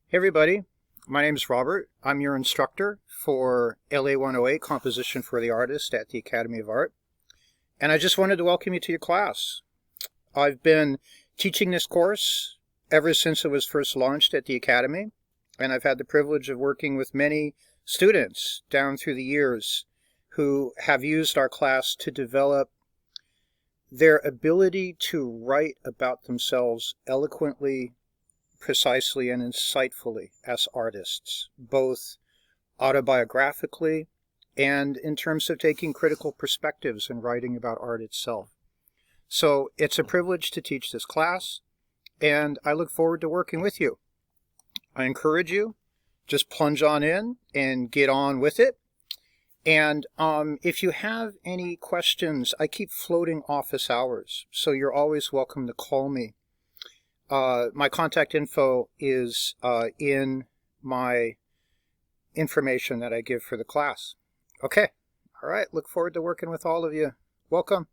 Hey everybody, my name is Robert. I'm your instructor for LA 108 Composition for the Artist at the Academy of Art. And I just wanted to welcome you to your class. I've been teaching this course ever since it was first launched at the Academy. And I've had the privilege of working with many students down through the years who have used our class to develop their ability to write about themselves eloquently, precisely, and insightfully as artists, both autobiographically and in terms of taking critical perspectives and writing about art itself. So it's a privilege to teach this class, and I look forward to working with you. I encourage you, just plunge on in and get on with it. And if you have any questions, I keep floating office hours, so you're always welcome to call me. My contact info is in my information that I give for the class. Okay. All right. Look forward to working with all of you. Welcome.